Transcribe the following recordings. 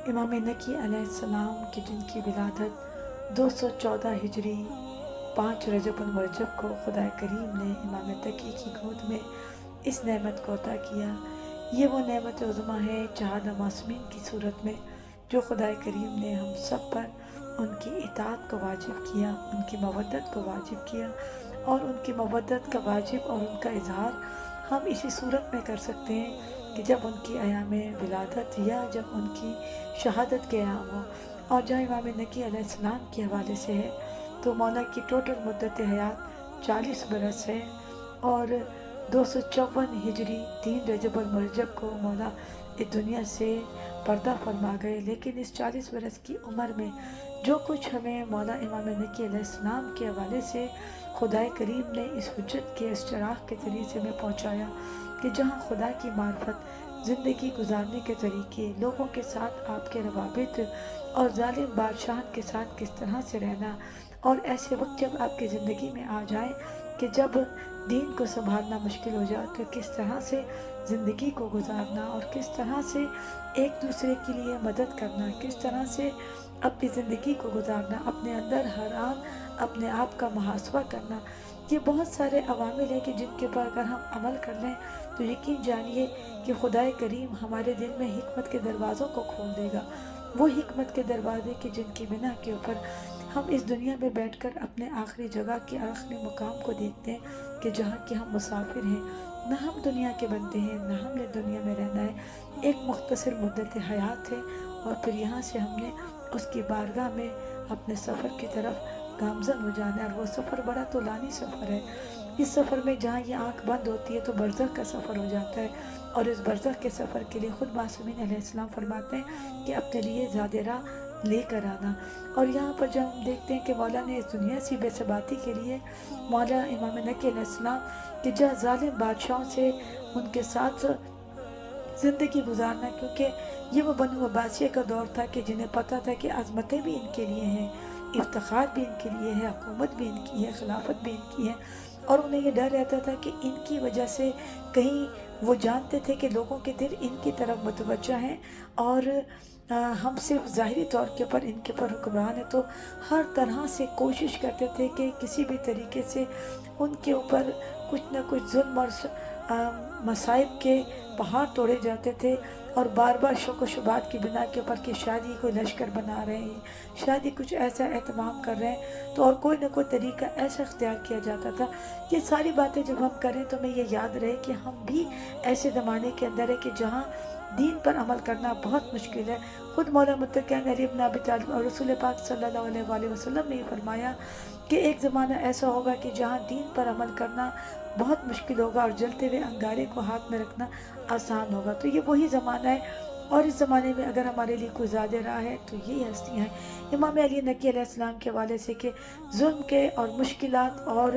امام نقی علیہ السلام کی جن کی ولادت 214 ہجری 5 رجب المرجب کو خدا کریم نے امام تقی کی گود میں اس نعمت کو عطا کیا۔ یہ وہ نعمت عظمیٰ ہے جہاد معصومین کی صورت میں جو خدا کریم نے ہم سب پر ان کی اطاعت کو واجب کیا، ان کی مودت کو واجب کیا، اور ان کی مودت کا واجب اور ان کا اظہار ہم اسی صورت میں کر سکتے ہیں کہ جب ان کی ایام ولادت یا جب ان کی شہادت کے ایام ہو۔ اور جہاں امام نقی علیہ السلام کے حوالے سے ہے تو مولا کی ٹوٹل مدت حیات 40 برس ہے، اور 254 ہجری 3 رجب المرجب کو مولا اس دنیا سے پردہ فرما گئے۔ لیکن اس 40 برس کی عمر میں جو کچھ ہمیں مولا امام نقی علیہ السلام کے حوالے سے خدا کریم نے اس حجت کے اس چراغ کے ذریعے سے ہمیں پہنچایا کہ جہاں خدا کی معرفت، زندگی گزارنے کے طریقے، لوگوں کے ساتھ آپ کے روابط اور ظالم بادشاہ کے ساتھ کس طرح سے رہنا، اور ایسے وقت جب آپ کی زندگی میں آ جائیں کہ جب دین کو سنبھالنا مشکل ہو جائے تو کس طرح سے زندگی کو گزارنا اور کس طرح سے ایک دوسرے کے لیے مدد کرنا، کس طرح سے اپنی زندگی کو گزارنا، اپنے اندر ہر آن اپنے آپ کا محاسبہ کرنا، یہ بہت سارے عوامل ہیں کہ جن کے پر اگر ہم عمل کر لیں تو یقین جانیے کہ خدا کریم ہمارے دل میں حکمت کے دروازوں کو کھول دے گا۔ وہ حکمت کے دروازے کہ جن کی بنا کے اوپر ہم اس دنیا میں بیٹھ کر اپنے آخری جگہ کے آخری مقام کو دیکھتے ہیں کہ جہاں کہ ہم مسافر ہیں، نہ ہم دنیا کے بندے ہیں، نہ ہم نے دنیا میں رہنا ہے، ایک مختصر مدت حیات ہے، اور پھر یہاں سے ہم نے اس کی بارگاہ میں اپنے سفر کی طرف گامزن ہو جانا ہے، اور وہ سفر بڑا طولانی سفر ہے۔ اس سفر میں جہاں یہ آنکھ بند ہوتی ہے تو برزخ کا سفر ہو جاتا ہے، اور اس برزخ کے سفر کے لیے خود معصومین علیہ السلام فرماتے ہیں کہ اپنے لیے زیادہ راہ لے کر آنا۔ اور یہاں پر جب ہم دیکھتے ہیں کہ مولا نے اس دنیا سے بے ثباتی کے لیے مولا امام نقی علیہ السلام کہ جہاں ظالم بادشاہوں سے ان کے ساتھ زندگی گزارنا، کیونکہ یہ وہ بنو عباسیہ کا دور تھا کہ جنہیں پتہ تھا کہ عظمتیں بھی ان کے لیے ہیں، افتخار بھی ان کے لیے ہے، حکومت بھی ان کی ہے، خلافت بھی ان کی ہے، اور انہیں یہ ڈر رہتا تھا کہ ان کی وجہ سے کہیں وہ جانتے تھے کہ لوگوں کے دل ان کی طرف متوجہ ہیں، اور ہم صرف ظاہری طور کے پر ان کے پر حکمران ہیں، تو ہر طرح سے کوشش کرتے تھے کہ کسی بھی طریقے سے ان کے اوپر کچھ نہ کچھ ظلم اور مصائب کے پہاڑ توڑے جاتے تھے، اور بار بار شک و شبہات کی بنا کے اوپر کہ شادی کوئی لشکر بنا رہے ہیں، شادی کچھ ایسا اہتمام کر رہے ہیں، تو اور کوئی نہ کوئی طریقہ ایسا اختیار کیا جاتا تھا۔ یہ ساری باتیں جب ہم کریں تو ہمیں یہ یاد رہے کہ ہم بھی ایسے زمانے کے اندر ہے کہ جہاں دین پر عمل کرنا بہت مشکل ہے۔ خود مولا متقین علی بن ابی طالب اور رسول پاک صلی اللہ علیہ وآلہ وسلم نے یہ فرمایا کہ ایک زمانہ ایسا ہوگا کہ جہاں دین پر عمل کرنا بہت مشکل ہوگا اور جلتے ہوئے انگارے کو ہاتھ میں رکھنا آسان ہوگا۔ تو یہ وہی زمانہ ہے، اور اس زمانے میں اگر ہمارے لیے کوئی زیادہ راہ ہے تو یہ ہستیاں ہیں امام علی نقی علیہ السلام کے حوالے سے کہ ظلم کے اور مشکلات اور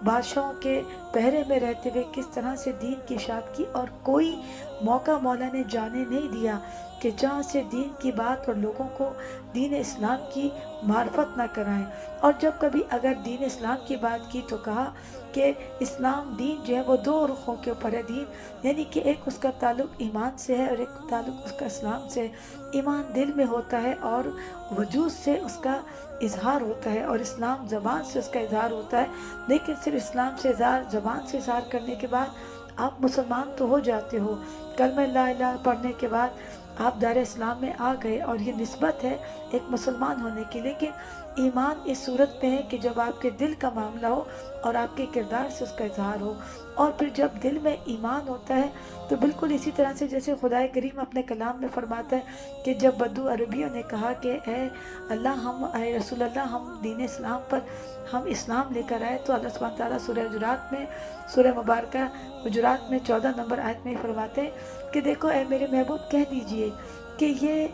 بادشاہوں کے پہرے میں رہتے ہوئے کس طرح سے دین کی اشاعت کی، اور کوئی موقع مولا نے جانے نہیں دیا کہ جہاں سے دین کی بات اور لوگوں کو دین اسلام کی معرفت نہ کرائیں، اور جب کبھی اگر دین اسلام کی بات کی تو کہا کہ اسلام دین جو ہے وہ دو رخوں کے اوپر ہے۔ دین یعنی کہ ایک اس کا تعلق ایمان سے ہے اور ایک تعلق اس کا اسلام سے ہے۔ ایمان دل میں ہوتا ہے اور وجود سے اس کا اظہار ہوتا ہے، اور اسلام زبان سے اس کا اظہار ہوتا ہے، لیکن صرف اسلام سے اظہار، زبان سے اظہار کرنے کے بعد آپ مسلمان تو ہو جاتے ہو، کلمہ لا الہ پڑھنے کے بعد آپ دار اسلام میں آ گئے، اور یہ نسبت ہے ایک مسلمان ہونے کی، لیکن ایمان اس صورت میں ہے کہ جب آپ کے دل کا معاملہ ہو اور آپ کے کردار سے اس کا اظہار ہو، اور پھر جب دل میں ایمان ہوتا ہے تو بالکل اسی طرح سے جیسے خدا کریم اپنے کلام میں فرماتا ہے کہ جب بدو عربیوں نے کہا کہ اے اللہ اے رسول اللہ ہم دین اسلام پر ہم اسلام لے کر آئے، تو اللہ سبحانہ تعالیٰ سورہ حجرات میں، سورہ مبارکہ حجرات میں 14 نمبر آیت میں فرماتے ہیں کہ دیکھو اے میرے محبوب کہہ دیجئے کہ یہ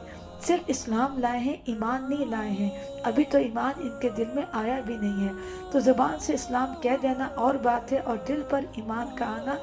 صرف اسلام لائے ہیں، ایمان نہیں لائے ہیں، ابھی تو ایمان ان کے دل میں آیا بھی نہیں ہے۔ تو زبان سے اسلام کہہ دینا اور بات ہے، اور دل پر ایمان کا آنا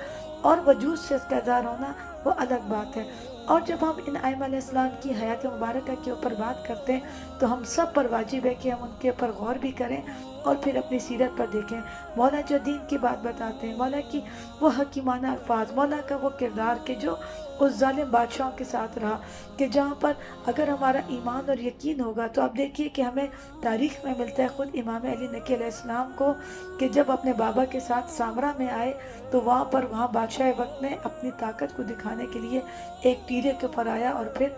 اور وجود سے اس کا اظہار ہونا وہ الگ بات ہے۔ اور جب ہم ان ائمہ علیہ السلام کی حیات مبارکہ کے اوپر بات کرتے ہیں تو ہم سب پر واجب ہے کہ ہم ان کے اوپر غور بھی کریں اور پھر اپنی سیرت پر دیکھیں. مولا جو دین کی بات بتاتے ہیں، مولا کی وہ حکیمانہ الفاظ، مولا کا وہ کردار کہ جو اس ظالم بادشاہوں کے ساتھ رہا، کہ جہاں پر اگر ہمارا ایمان اور یقین ہوگا تو آپ دیکھیے کہ ہمیں تاریخ میں ملتا ہے خود امام علی نقی علیہ السلام کو کہ جب اپنے بابا کے ساتھ سامرا میں آئے تو وہاں بادشاہ وقت نے اپنی طاقت کو دکھانے کے لیے ایک ٹیلے کے اوپر آیا اور پھر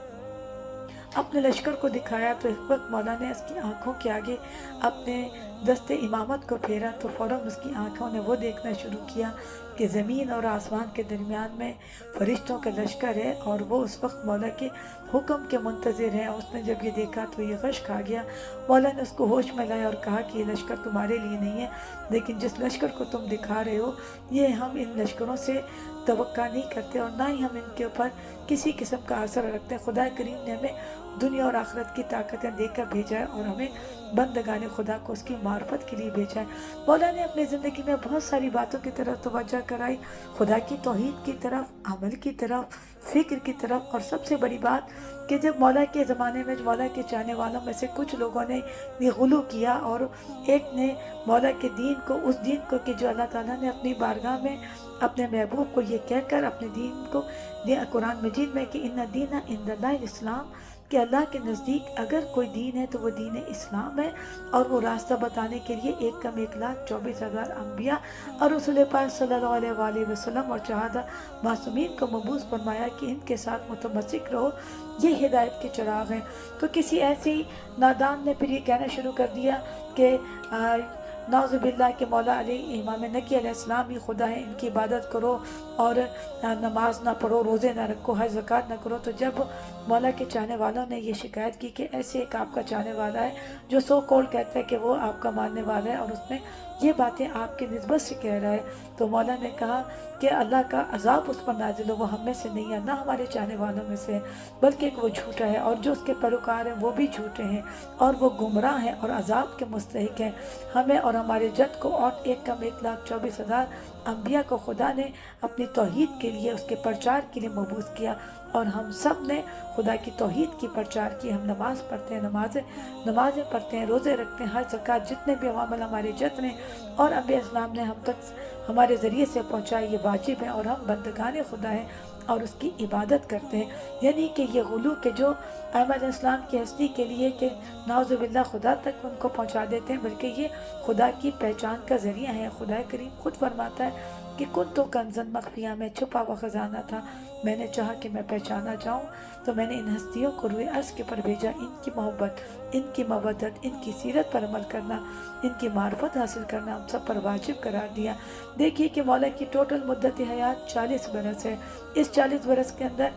اپنے لشکر کو دکھایا. تو اس وقت مولا نے اس کی آنکھوں کے آگے اپنے دست امامت کو پھیرا تو فوراً اس کی آنکھوں نے وہ دیکھنا شروع کیا کہ زمین اور آسمان کے درمیان میں فرشتوں کا لشکر ہے اور وہ اس وقت مولا کے حکم کے منتظر ہیں. اس نے جب یہ دیکھا تو یہ غش کھا گیا. مولا نے اس کو ہوش میں لایا اور کہا کہ یہ لشکر تمہارے لیے نہیں ہے، لیکن جس لشکر کو تم دکھا رہے ہو یہ ہم ان لشکروں سے توقع نہیں کرتے اور نہ ہی ہم ان کے اوپر کسی قسم کا اثر رکھتے ہیں. خدا کریم نے ہمیں دنیا اور آخرت کی طاقتیں دے کر بھیجا ہے اور ہمیں بندگان خدا کو اس کی معرفت کے لیے بھیجا ہے. مولا نے اپنی زندگی میں بہت ساری باتوں کی طرف توجہ کرائی، خدا کی توحید کی طرف، عمل کی طرف، فکر کی طرف. اور سب سے بڑی بات کہ جب مولا کے زمانے میں مولا کے چاہنے والوں میں سے کچھ لوگوں نے یہ غلو کیا اور ایک نے مولا کے دین کو، اس دین کو کہ جو اللہ تعالیٰ نے اپنی بارگاہ میں اپنے محبوب کو یہ کہہ کر اپنے دین کو قرآن مجید میں کہ ان دین عند اللہ اسلام، کہ اللہ کے نزدیک اگر کوئی دین ہے تو وہ دین اسلام ہے. اور وہ راستہ بتانے کے لیے 1,24,000 انبیاء اور رسول پاک صلی اللہ علیہ وآلہ وسلم اور 14 معصومین کو مبعوث فرمایا کہ ان کے ساتھ متمسک رہو، یہ ہدایت کے چراغ ہیں. تو کسی ایسی نادان نے پھر یہ کہنا شروع کر دیا کہ نعوذ باللہ کہ مولا علی امام نقی علیہ السلام ہی خدا ہے، ان کی عبادت کرو اور نماز نہ پڑھو، روزے نہ رکھو، حج زکوٰۃ نہ کرو. تو جب مولا کے چاہنے والوں نے یہ شکایت کی کہ ایسے ایک آپ کا چاہنے والا ہے جو سو کال کہتا ہے کہ وہ آپ کا ماننے والا ہے اور اس میں یہ باتیں آپ کی نسبت سے کہہ رہا ہے، تو مولا نے کہا کہ اللہ کا عذاب اس پر نازل ہو، وہ ہم میں سے نہیں ہے، نہ ہمارے چاہنے والوں میں سے ہے، بلکہ ایک وہ جھوٹا ہے اور جو اس کے پیروکار ہیں وہ بھی جھوٹے ہیں اور وہ گمراہ ہیں اور عذاب کے مستحق ہیں. ہمیں اور ہمارے جد کو اور 1,24,000 انبیاء کو خدا نے اپنی توحید کے لیے، اس کے پرچار کے لیے مبعوث کیا اور ہم سب نے خدا کی توحید کی پرچار کی. ہم نماز پڑھتے ہیں، نمازیں پڑھتے ہیں، روزے رکھتے ہیں، حج زکوٰۃ جتنے بھی عوامل ہمارے جد نے اور انبیاء اسلام نے ہم تک ہمارے ذریعے سے پہنچائے، یہ واجب ہے اور ہم بندگان خدا ہیں اور اس کی عبادت کرتے ہیں. یعنی کہ یہ غلو کہ جو ائمہ علیہ السلام کی ہستی کے لیے کہ نعوذ باللہ خدا تک ان کو پہنچا دیتے ہیں، بلکہ یہ خدا کی پہچان کا ذریعہ ہے. خدا کریم خود فرماتا ہے کہ کنت کنزا مخفیہ، میں چھپا ہوا خزانہ تھا، میں نے چاہا کہ میں پہچانا جاؤں تو میں نے ان ہستیوں کو روئے عرض کے پر بھیجا. ان کی محبت، ان کی مودت، ان کی سیرت پر عمل کرنا، ان کی معرفت حاصل کرنا ہم سب پر واجب قرار دیا. دیکھیے کہ مولا کی ٹوٹل مدت حیات 40 برس ہے. اس 40 برس کے اندر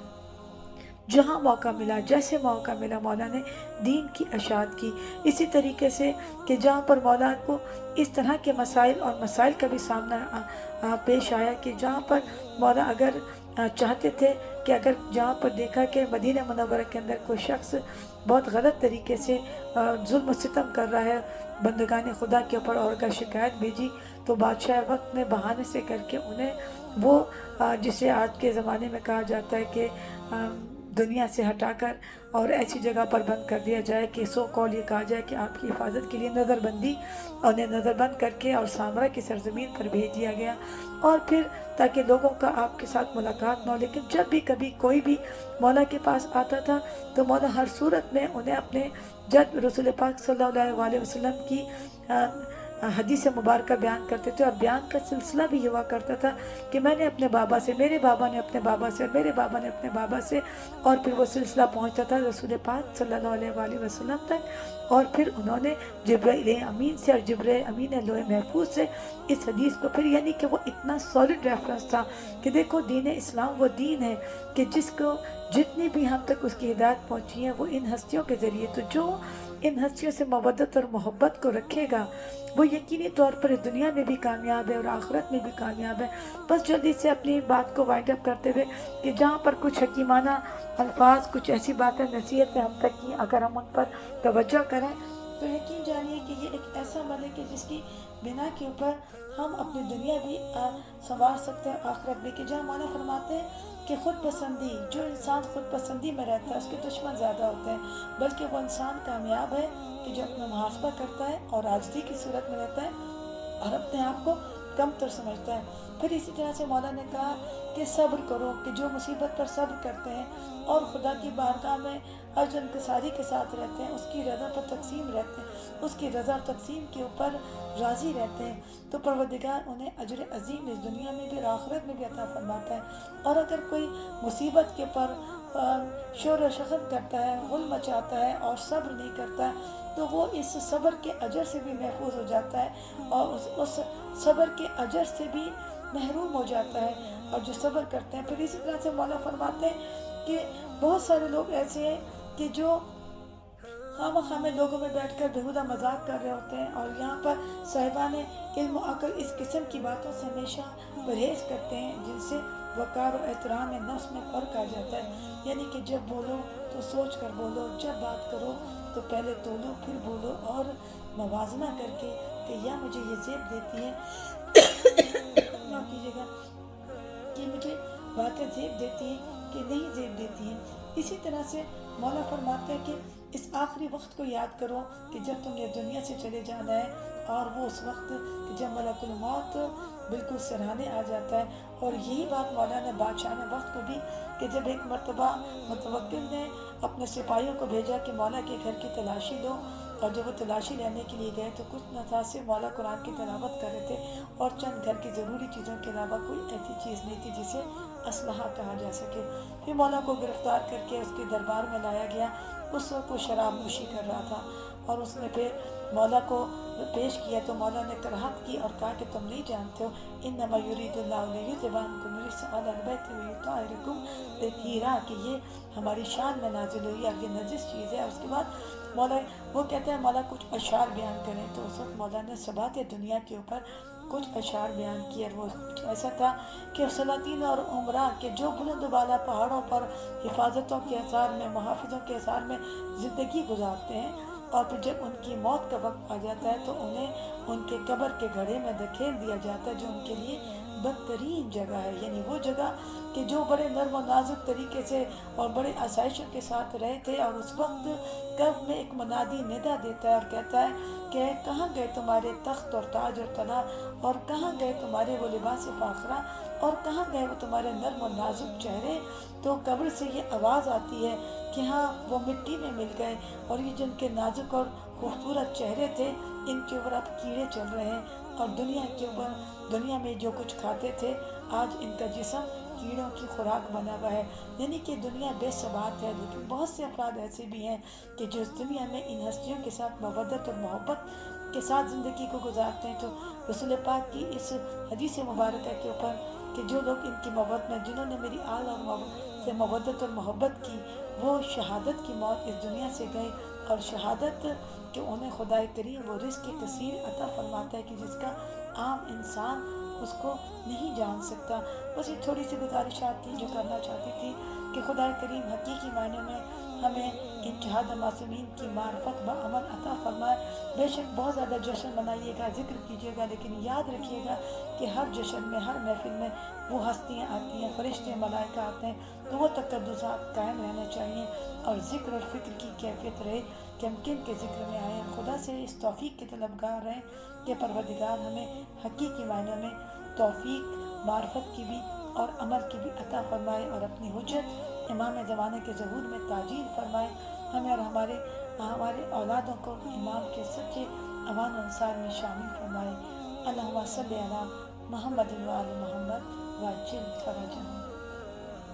جہاں موقع ملا، جیسے موقع ملا، مولا نے دین کی اشاعت کی. اسی طریقے سے کہ جہاں پر مولا کو اس طرح کے مسائل کا بھی سامنا پیش آیا کہ جہاں پر مولا اگر چاہتے تھے کہ اگر جہاں پر دیکھا کہ مدینہ منورہ کے اندر کوئی شخص بہت غلط طریقے سے ظلم و ستم کر رہا ہے بندگان خدا کے اوپر اور اگر شکایت بھیجی تو بادشاہ وقت نے بہانے سے کر کے انہیں وہ جسے آج کے زمانے میں کہا جاتا ہے کہ دنیا سے ہٹا کر اور ایسی جگہ پر بند کر دیا جائے کہ سو کال یہ کہا جائے کہ آپ کی حفاظت کے لیے نظر بندی، انہیں نظر بند کر کے اور سامرا کی سرزمین پر بھیج دیا گیا اور پھر تاکہ لوگوں کا آپ کے ساتھ ملاقات نہ ہو. لیکن جب بھی کبھی کوئی بھی مولا کے پاس آتا تھا تو مولا ہر صورت میں انہیں اپنے جد رسول پاک صلی اللہ علیہ وسلم کی حدیث مبارکہ بیان کرتے تھے اور بیان کا سلسلہ بھی ہوا کرتا تھا کہ میں نے اپنے بابا سے، میرے بابا نے اپنے بابا سے، میرے بابا نے اپنے بابا سے، اور پھر وہ سلسلہ پہنچتا تھا رسول پاک صلی اللہ علیہ وآلہ وسلم تک اور پھر انہوں نے جبرائیل امین سے اور جبرائیل امین لوح محفوظ سے اس حدیث کو پھر یعنی کہ وہ اتنا سالڈ ریفرنس تھا کہ دیکھو دین اسلام وہ دین ہے کہ جس کو جتنی بھی ہم تک اس کی ہدایت پہنچی ہے وہ ان ہستیوں کے ذریعے. تو جو ان ہستیوں سے مودت اور محبت کو رکھے گا وہ یقینی طور پر اس دنیا میں بھی کامیاب ہے اور آخرت میں بھی کامیاب ہے. بس جلدی سے اپنی بات کو وائنڈ اپ کرتے ہوئے کہ جہاں پر کچھ حکیمانہ الفاظ، کچھ ایسی باتیں نصیحتیں ہم تک کی اگر ہم ان پر توجہ کریں تو یقین جانیے کہ یہ ایک ایسا عمل ہے کہ جس کی بنا کے اوپر ہم اپنی دنیا بھی سنوار سکتے ہیں، آخرت بھی. کہ جہاں مولا فرماتے ہیں کہ خود پسندی، جو انسان خود پسندی میں رہتا ہے اس کے دشمن زیادہ ہوتے ہیں، بلکہ وہ انسان کامیاب ہے کہ جو اپنا محاسبہ کرتا ہے اور عاجزی کی صورت میں رہتا ہے اور اپنے آپ کو کم تر سمجھتا ہے۔ پھر اسی طرح سے مولا نے کہا کہ صبر کرو، کہ جو مصیبت پر صبر کرتے ہیں اور خدا کی بارگاہ میں اجر انکساری کے ساتھ رہتے ہیں، اس کی رضا پر تقسیم رہتے ہیں، اس کی رضا تقسیم کے اوپر راضی رہتے ہیں، تو پروردگار انہیں اجر عظیم اس دنیا میں بھی اور آخرت میں بھی عطا فرماتا ہے۔ اور اگر کوئی مصیبت کے پر شور و شغل کرتا ہے، غل مچاتا ہے اور صبر نہیں کرتا ہے، تو وہ اس صبر کے اجر سے بھی محفوظ ہو جاتا ہے اور اس صبر کے اجر سے بھی محروم ہو جاتا ہے۔ اور جو صبر کرتے ہیں، پھر اسی طرح سے مولا فرماتے ہیں کہ بہت سارے لوگ ایسے ہیں کہ جو خواہ میں لوگوں میں بیٹھ کر بےہودہ مذاق کر رہے ہوتے ہیں، اور یہاں پر صاحبان علم و عقل اس قسم کی باتوں سے ہمیشہ پرہیز کرتے ہیں جن سے وقار و احترام نفس میں فرق آ جاتا ہے۔ یعنی کہ جب بولو تو سوچ کر بولو، جب بات کرو تو پہلے تولو پھر بولو، اور موازنہ کر کے کہ یا مجھے یہ زیب دیتی ہے معاف کیجیے گا، کہ مجھے باتیں زیب دیتی ہیں کہ نہیں زیب دیتی ہیں۔ اسی طرح سے مولا فرماتے ہیں کہ اس آخری وقت کو یاد کرو کہ جب تم نے دنیا سے چلے جانا ہے، اور وہ اس وقت کہ جب ملک الموت بالکل سراہنے آ جاتا ہے۔ اور یہی بات مولانا بادشاہ وقت کو بھی کہ جب ایک مرتبہ متوکل نے اپنے سپاہیوں کو بھیجا کہ مولا کے گھر کی تلاشی لو، اور جب وہ تلاشی لینے کے لیے گئے تو کچھ نتھاسے مولا قرآن کی تلاوت کر رہے تھے، اور چند گھر کی ضروری چیزوں کے علاوہ کوئی ایسی چیز نہیں تھی جسے اسلحہ کہا جا سکے۔ پھر مولا کو گرفتار کر کے اس کے دربار میں لایا گیا۔ اس وقت وہ شراب نوشی کر رہا تھا، اور اس نے پھر مولا کو پیش کیا تو مولا نے کراہت کی اور کہا کہ تم نہیں جانتے ہو انما یرید اللہ لیذھب عنکم الرجس اہل البیت ویطہرکم تطہیرا، کہ یہ ہماری شان میں نازل ہوئی اور یہ نجس چیز ہے۔ اس کے بعد مولا وہ کہتے ہیں مولا کچھ اشعار بیان کریں، تو اس وقت مولا نے ثبات دنیا کے اوپر کچھ اشعار بیان کیے، اور وہ کچھ ایسا تھا کہ سلاطین اور عمراء کے جو بلند و بالا پہاڑوں پر حفاظتوں کے اثار میں، محافظوں کے اثار میں زندگی گزارتے ہیں، اور پھر جب ان کی موت کا وقت آ جاتا ہے تو انہیں ان کے قبر کے گڑھے میں دھکیل دیا جاتا ہے، جو ان کے لیے بدترین جگہ ہے۔ یعنی وہ جگہ کہ جو بڑے نرم و نازک طریقے سے اور بڑے آسائشوں کے ساتھ رہے تھے، اور اس وقت قبر میں ایک منادی ندا دیتا ہے اور کہتا ہے کہ کہاں گئے تمہارے تخت اور تاج اور طلا، اور کہاں گئے تمہارے وہ لباس فاخرہ، اور کہاں گئے وہ تمہارے نرم و نازک چہرے۔ تو قبر سے یہ آواز آتی ہے کہ ہاں وہ مٹی میں مل گئے، اور یہ جن کے نازک اور خوبصورت چہرے تھے ان کے اوپر اب کیڑے چل رہے ہیں، اور دنیا کے اوپر دنیا میں جو کچھ کھاتے تھے آج ان کا جسم کیڑوں کی خوراک بنا ہوا ہے۔ یعنی کہ دنیا بے ثبات ہے، لیکن بہت سے افراد ایسے بھی ہیں کہ جو اس دنیا میں ان ہستیوں کے ساتھ مودت اور محبت کے ساتھ زندگی کو گزارتے ہیں۔ تو رسول پاک کی اس حدیث مبارکہ کے اوپر کہ جو لوگ ان کی محبت میں، جنہوں نے میری آل اور سے مودت اور محبت کی، وہ شہادت کی موت اس دنیا سے گئے، اور شہادت جو انہیں خدا کریم وہ رزق کثیر عطا فرماتا ہے کہ جس کا عام انسان اس کو نہیں جان سکتا۔ بس یہ تھوڑی سی گزارشات تھی جو کرنا چاہتی تھی کہ خدا کریم حقیقی معنوں میں ہمیں ان شہادہ معصومین کی معرفت بعمل عطا فرمائے۔ بے شک بہت زیادہ جشن منائیے گا، ذکر کیجیے گا، لیکن یاد رکھیے گا کہ ہر جشن میں، ہر محفل میں وہ ہستیاں آتی ہیں، فرشتے ملائکہ آتے ہیں، تو وہ تقدسات قائم رہنا چاہیے، اور ذکر اور فکر کی کیفیت رہے کہ ہم کن کے ذکر میں آئیں۔ خدا سے اس توفیق کے طلبگار رہیں کہ پروردگار ہمیں حقیقی معنوں میں توفیق معرفت کی بھی اور عمل کی بھی عطا فرمائے، اور اپنی حجت امام زمانے کے ظہور میں تعجیل فرمائے، ہمیں اور ہمارے اولادوں کو امام کے سچے امان انصار میں شامل فرمائے۔ اللہم صلی علی محمد و آل محمد وعجل فرجہم۔